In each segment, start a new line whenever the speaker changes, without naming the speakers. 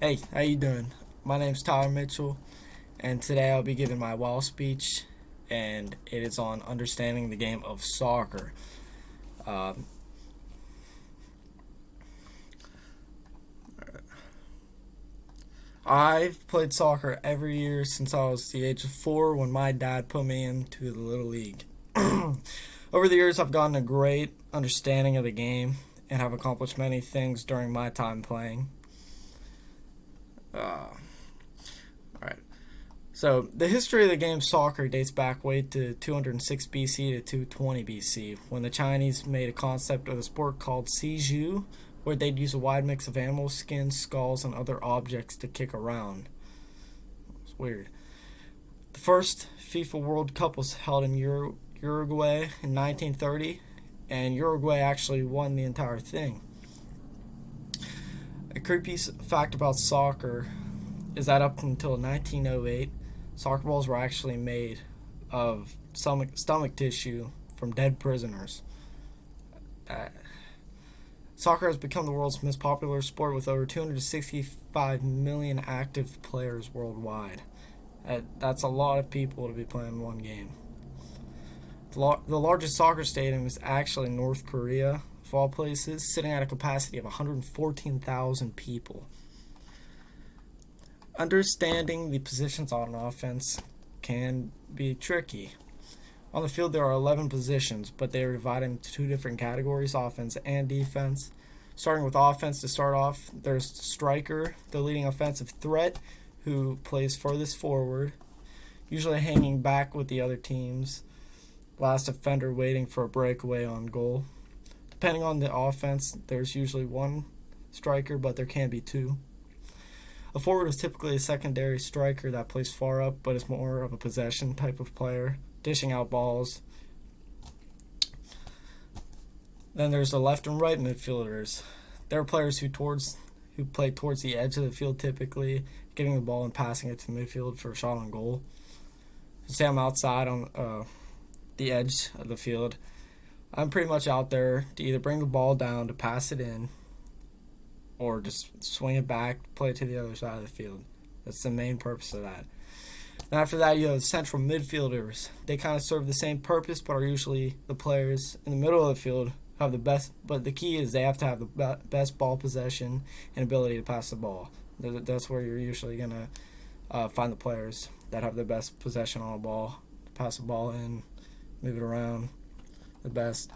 Hey, how you doing? My name's Tyler Mitchell, and today I'll be giving my WOW speech, and it is on understanding the game of soccer. Um, I've played soccer every year since I was the age of 4 when my dad put me into the Little League. Over the years, I've gotten a great understanding of the game and have accomplished many things during my time playing. Uh, Alright. So, the history of the game soccer dates back way to 206 BC to 220 BC, when the Chinese made a concept of the sport called Siju, where they'd use a wide mix of animal skins, skulls, and other objects to kick around. It's weird. The first FIFA World Cup was held in Uruguay in 1930, and Uruguay actually won the entire thing. A creepy fact about soccer is that up until 1908, soccer balls were actually made of stomach tissue from dead prisoners. Uh, Soccer has become the world's most popular sport with over 265 million active players worldwide. That's a lot of people to be playing one game. The largest soccer stadium is actually North Korea, of all places, sitting at a capacity of 114,000 people. Understanding the positions on an offense can be tricky. On the field, there are 11 positions, but they are divided into two different categories, offense and defense. Starting with offense to start off, there's striker, the leading offensive threat, who plays furthest forward, usually hanging back with the other team's last defender waiting for a breakaway on goal. Depending on the offense, there's usually one striker, but there can be two. A forward is typically a secondary striker that plays far up, but is more of a possession type of player, dishing out balls. Then there's the left and right midfielders. There are players who play towards the edge of the field, typically getting the ball and passing it to the midfield for a shot on goal. Say I'm outside on the edge of the field. I'm pretty much out there to either bring the ball down to pass it in, or just swing it back, play it to the other side of the field. That's the main purpose of that. And after that, you have central midfielders. They kind of serve the same purpose, but are usually the players in the middle of the field have the best. But the key is they have to have the best ball possession and ability to pass the ball. That's where you're usually gonna find the players that have the best possession on the ball, pass the ball in, move it around, the best.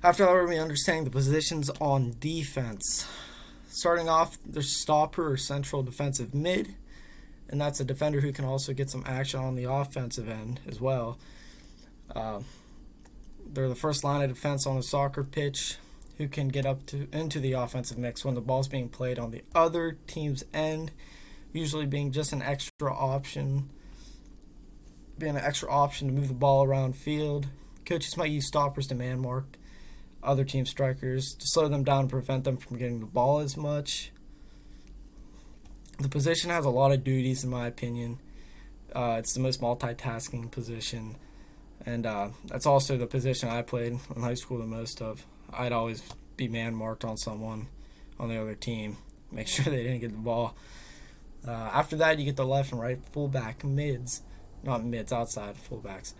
After that, we're going to be understanding the positions on defense. Starting off, there's stopper or central defensive mid, and that's a defender who can also get some action on the offensive end as well. They're the first line of defense on a soccer pitch who can get into the offensive mix when the ball's being played on the other team's end, usually being just an extra option, to move the ball around field. Coaches might use stoppers to man mark other team strikers to slow them down and prevent them from getting the ball as much. The position has a lot of duties, in my opinion. It's the most multitasking position, and that's also the position I played in high school the most of. I'd always be man marked on someone on the other team, make sure they didn't get the ball. After that, you get the left and right fullback mids, not mids, outside fullbacks.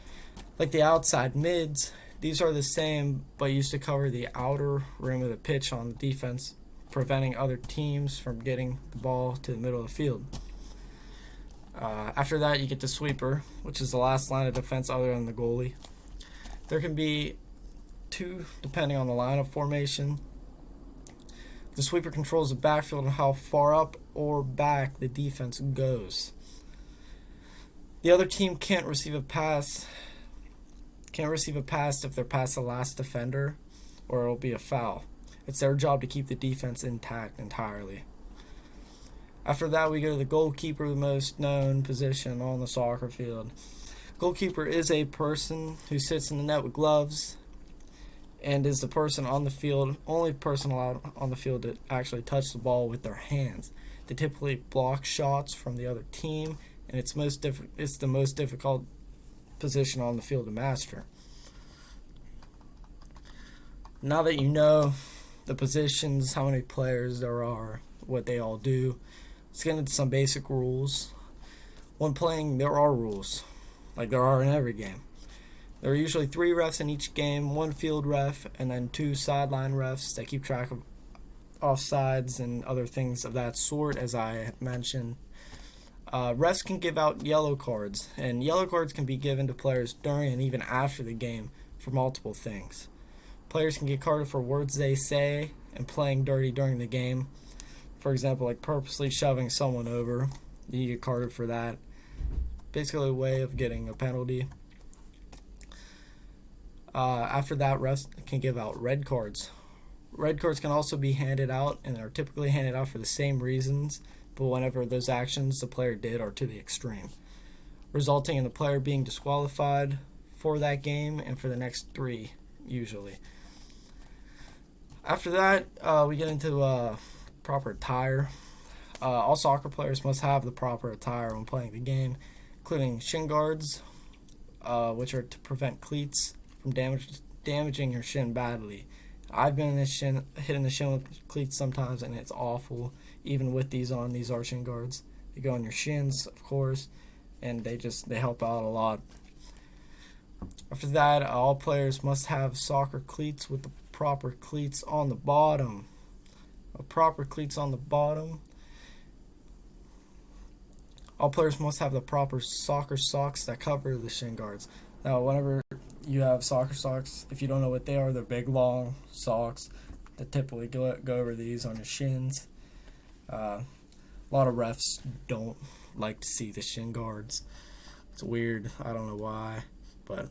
Like the outside mids, these are the same, but used to cover the outer rim of the pitch on the defense, preventing other teams from getting the ball to the middle of the field. After that, you get the sweeper, which is the last line of defense other than the goalie. There can be two, depending on the line of formation. The sweeper controls the backfield and how far up or back the defense goes. The other team can't receive a pass if they're past the last defender, or it'll be a foul. It's their job to keep the defense intact entirely. After that, we go to the goalkeeper, the most known position on the soccer field. Goalkeeper is a person who sits in the net with gloves and is the person on the field, only person allowed on the field to actually touch the ball with their hands. They typically block shots from the other team, and it's the most difficult position on the field to master. Now that you know the positions, how many players there are, what they all do. Let's get into some basic rules. When playing, there are rules, like there are in every game. There are usually 3 refs in each game, 1 field ref, and then 2 sideline refs that keep track of offsides and other things of that sort, as I have mentioned. Refs can give out yellow cards, and yellow cards can be given to players during and even after the game for multiple things. Players can get carded for words they say and playing dirty during the game. For example, like purposely shoving someone over. You get carded for that. Basically a way of getting a penalty. After that, refs can give out red cards. Red cards can also be handed out and are typically handed out for the same reasons, but whenever those actions the player did are to the extreme, resulting in the player being disqualified for that game and for the next 3, usually. After that, we get into proper attire. All soccer players must have the proper attire when playing the game, including shin guards, which are to prevent cleats from damaging your shin badly. I've been hit in the shin with cleats sometimes, and it's awful. Even with these on, these are shin guards. They go on your shins, of course, and they help out a lot. After that, all players must have soccer cleats with the proper cleats on the bottom. Proper cleats on the bottom. All players must have the proper soccer socks that cover the shin guards. Now, whenever you have soccer socks, if you don't know what they are, they're big, long socks that typically go over these on your shins. A lot of refs don't like to see the shin guards. It's weird. I don't know why. But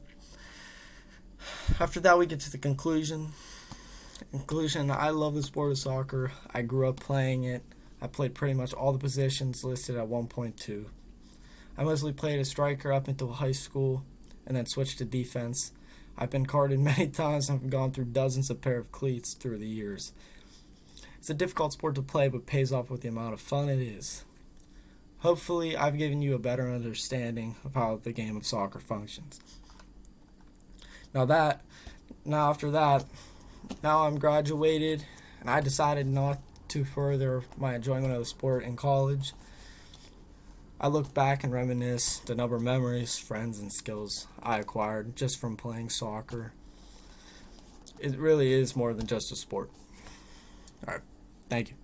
after that, we get to the conclusion. I love the sport of soccer. I grew up playing it. I played pretty much all the positions listed at 1.2. I mostly played as striker up until high school and then switched to defense. I've been carded many times and have gone through dozens of pair of cleats through the years. It's a difficult sport to play, but pays off with the amount of fun it is. Hopefully, I've given you a better understanding of how the game of soccer functions. Now I'm graduated, and I decided not to further my enjoyment of the sport in college. I look back and reminisce the number of memories, friends, and skills I acquired just from playing soccer. It really is more than just a sport. All right, thank you.